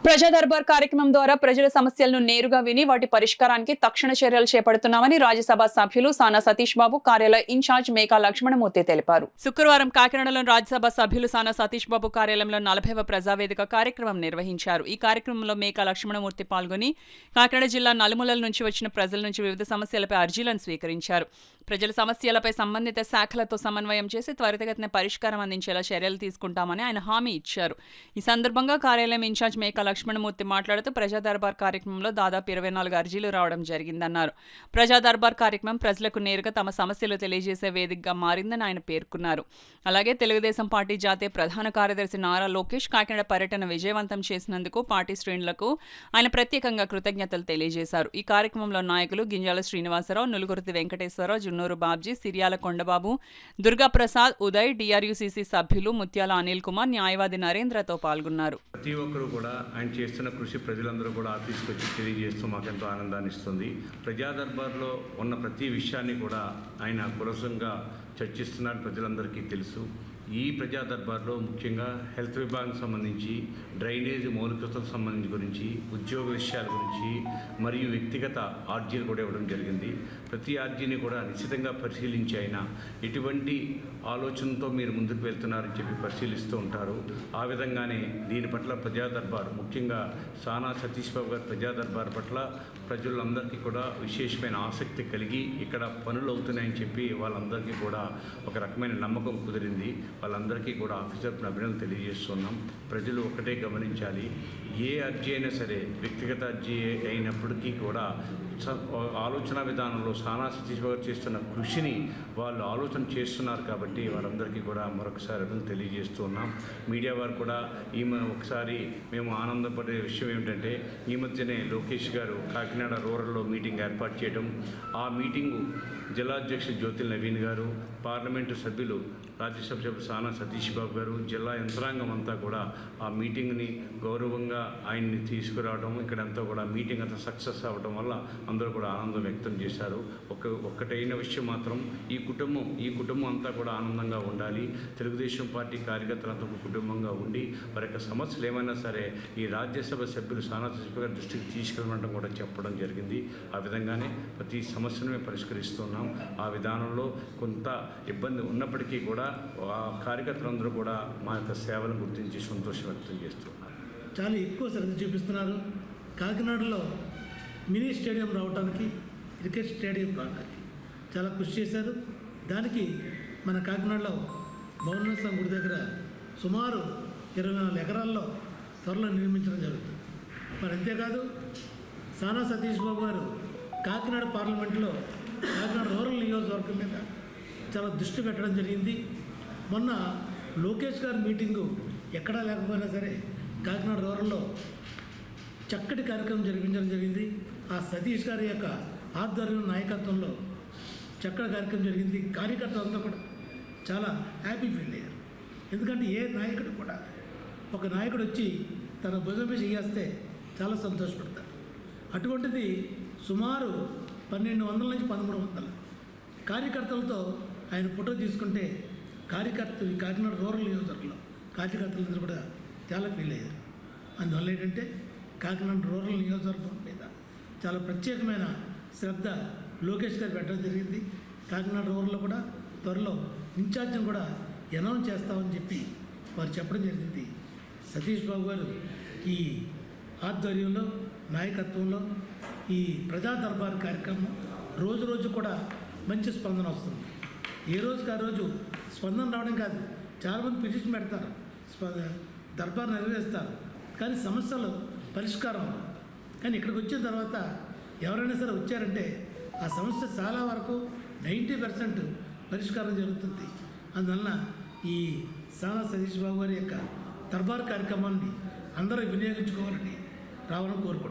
ప్రజా దర్బార్ కార్యక్రమం ద్వారా ప్రజల సమస్యలను నేరుగా విని వాటి పరిష్కారానికి తక్షణ చర్యలు చేపడుతున్నామని రాజ్యసభ సభ్యులు సానా సతీష్ బాబు కార్యాలయ ఇన్ఛార్జ్ మేకా లక్ష్మణమూర్తి తెలిపారు. శుక్రవారం కాకినాడలోని రాజ్యసభ సభ్యులు సానా సతీష్ బాబు కార్యాలయంలో 40వ ప్రజావేదిక కార్యక్రమం నిర్వహించారు. ఈ కార్యక్రమంలో మేకా లక్ష్మణమూర్తి పాల్గొని కాకినాడ జిల్లా నలుమూలల నుంచి వచ్చిన ప్రజల నుంచి వివిధ సమస్యలపై అర్జీలను స్వీకరించారు. ప్రజల సమస్యలపై సంబంధిత శాఖలతో సమన్వయం చేసి త్వరితగతిన పరిష్కారం అందించేలా చర్యలు తీసుకుంటామని ఆయన హామీ ఇచ్చారు. ఈ సందర్భంగా కార్యాలయం ఇన్ఛార్జ్ మేకా లక్ష్మణమూర్తి మాట్లాడుతూ ప్రజా దర్బార్ కార్యక్రమంలో దాదాపు 24 అర్జీలు రావడం జరిగిందన్నారు. ప్రజా దర్బార్ కార్యక్రమం ప్రజలకు నేరుగా తమ సమస్యలు తెలియజేసే వేదికగా మారిందని ఆయన పేర్కొన్నారు. అలాగే తెలుగుదేశం పార్టీ జాతీయ ప్రధాన కార్యదర్శి నారా లోకేష్ కాకినాడ పర్యటన విజయవంతం చేసినందుకు పార్టీ శ్రేణులకు ఆయన ప్రత్యేకంగా కృతజ్ఞతలు తెలియజేశారు. ఈ కార్యక్రమంలో నాయకులు గింజాల శ్రీనివాసరావు, నులుగుర్తి వెంకటేశ్వరరావు, జున్నూరు బాబ్జీ, సిరియాల కొండబాబు, దుర్గాప్రసాద్, ఉదయ్, డిఆర్యుసిసి సభ్యులు ముత్యాల అనిల్ కుమార్, న్యాయవాది నరేంద్రతో పాల్గొన్నారు. ప్రతి ఒక్కరు కూడా ఆయన చేస్తున్న కృషి ప్రజలందరూ కూడా ఆఫీస్కి వచ్చి తెలియజేస్తూ మాకెంతో ఆనందాన్ని ఇస్తుంది. ప్రజా దర్బార్లో ఉన్న ప్రతి విషయాన్ని కూడా ఆయన కులసంగా చర్చిస్తున్నారు, ప్రజలందరికీ తెలుసు. ఈ ప్రజా దర్బార్లో ముఖ్యంగా హెల్త్ విభాగానికి సంబంధించి, డ్రైనేజ్ మౌలికతలకు సంబంధించి గురించి, ఉద్యోగ విషయాల గురించి మరియు వ్యక్తిగత ఆర్జీలు కూడా ఇవ్వడం జరిగింది. ప్రతి ఆర్జీని కూడా నిశ్చితంగా పరిశీలించి ఆయన ఎటువంటి ఆలోచనతో మీరు ముందుకు వెళ్తున్నారని చెప్పి పరిశీలిస్తూ ఉంటారు. ఆ విధంగానే దీని పట్ల ప్రజా దర్బార్ ముఖ్యంగా సానా సతీష్ బాబు గారు ప్రజా దర్బార్ పట్ల ప్రజలందరికీ కూడా విశేషమైన ఆసక్తి కలిగి ఇక్కడ పనులు అవుతున్నాయని చెప్పి వాళ్ళందరికీ కూడా ఒక రకమైన నమ్మకం కుదిరింది. వాళ్ళందరికీ కూడా ఆఫీసర్ అభినందనలు తెలియజేస్తున్నాం. ప్రజలు ఒకటే గమనించాలి, ఏ అర్జీ అయినా సరే వ్యక్తిగత అర్జీ అయినప్పటికీ కూడా ఆలోచన విధానంలో సానా సతీష్ బాబు చేస్తున్న కృషిని వాళ్ళు ఆలోచన చేస్తున్నారు. కాబట్టి వారందరికీ కూడా మరొకసారి అభినందనలు తెలియజేస్తున్నాం. మీడియా వారు కూడా ఒకసారి మేము ఆనందపడే విషయం ఏమిటంటే, ఈ మధ్యనే లోకేష్ గారు కాకినాడ రూరల్లో మీటింగ్ ఏర్పాటు చేయడం, ఆ మీటింగు జిల్లా అధ్యక్షుడు జ్యోతిల్ నవీన్ గారు, పార్లమెంటు సభ్యులు రాజ్యసభ సభ్యులు సానా సతీష్ బాబు గారు, జిల్లా యంత్రాంగం అంతా కూడా ఆ మీటింగ్ని గౌరవంగా ఆయన్ని తీసుకురావడం, ఇక్కడంతా కూడా మీటింగ్ అంతా సక్సెస్ అవ్వడం వల్ల అందరూ కూడా ఆనందం వ్యక్తం చేశారు. ఒక్కటైన విషయం మాత్రం, ఈ కుటుంబం అంతా కూడా ఆనందంగా ఉండాలి. తెలుగుదేశం పార్టీ కార్యకర్తలంతా ఒక కుటుంబంగా ఉండి వారి యొక్క సమస్యలు ఏమైనా సరే ఈ రాజ్యసభ సభ్యులు సానా సతీష్ గారి దృష్టికి తీసుకెళ్ళడం కూడా చెప్పడం జరిగింది. ఆ విధంగానే ప్రతి సమస్యను మేము పరిష్కరిస్తున్నాం. ఆ విధానంలో కొంత ఇబ్బంది ఉన్నప్పటికీ కూడా ఆ కార్యకర్తలందరూ కూడా మా యొక్క సేవలను గుర్తించి సంతోషం వ్యక్తం చేస్తున్నారు. చాలా ఎక్కువ శ్రద్ధ చూపిస్తున్నారు. కాకినాడలో మినీ స్టేడియం రావడానికి, క్రికెట్ స్టేడియం రావడానికి చాలా కృషి చేశారు. దానికి మన కాకినాడలో భువనేశ్వర గుడి దగ్గర సుమారు 24 ఎకరాల్లో త్వరలో నిర్మించడం జరుగుతుంది. మరి అంతేకాదు, సానా సతీష్ బాబు గారు కాకినాడ పార్లమెంట్లో కాకినాడ రూరల్ నియోజకవర్గం మీద చాలా దృష్టి పెట్టడం జరిగింది. మొన్న లోకేష్ గారి మీటింగు ఎక్కడా లేకపోయినా సరే కాకినాడ రూరల్లో చక్కటి కార్యక్రమం జరిపించడం జరిగింది. ఆ సతీష్ గారి యొక్క ఆధ్వర్యం నాయకత్వంలో చక్కటి కార్యక్రమం జరిగింది. కార్యకర్తలంతా కూడా చాలా హ్యాపీ ఫీల్ అయ్యారు. ఎందుకంటే ఏ నాయకుడు కూడా, ఒక నాయకుడు వచ్చి తన భుజం మీద చేస్తే చాలా సంతోషపడతారు. అటువంటిది సుమారు 1200 నుంచి 1300 కార్యకర్తలతో ఆయన ఫోటో తీసుకుంటే కాకినాడ రూరల్ నియోజకవర్గంలో కార్యకర్తలందరూ కూడా చాలా ఫీల్ అయ్యారు. అందువల్ల ఏంటంటే కాకినాడ రూరల్ నియోజకవర్గం మీద చాలా ప్రత్యేకమైన శ్రద్ధ లోకేష్ గారు పెట్టడం జరిగింది. కాకినాడ రూరల్లో కూడా త్వరలో ఇన్ఛార్జ్ని కూడా అనౌన్స్ చేస్తామని చెప్పి వారు చెప్పడం జరిగింది. సతీష్ బాబు గారు ఈ ఆధ్వర్యంలో, నాయకత్వంలో ఈ ప్రజా దర్బార్ కార్యక్రమం రోజు కూడా మంచి స్పందన వస్తుంది. ఏ రోజుకి ఆ రోజు స్పందన రావడం కాదు, చాలామంది పిటిషన్ పెడతారు, దర్బార్ నెరవేరుస్తారు, కానీ సమస్యలు పరిష్కారం. కానీ ఇక్కడికి వచ్చిన తర్వాత ఎవరైనా సరే వచ్చారంటే ఆ సమస్య చాలా వరకు 90% పరిష్కారం జరుగుతుంది. అందువలన ఈ సానా సతీష్ బాబు గారి యొక్క దర్బార్ కార్యక్రమాన్ని అందరూ వినియోగించుకోవాలని రావాలని కోరుకుంటున్నాను.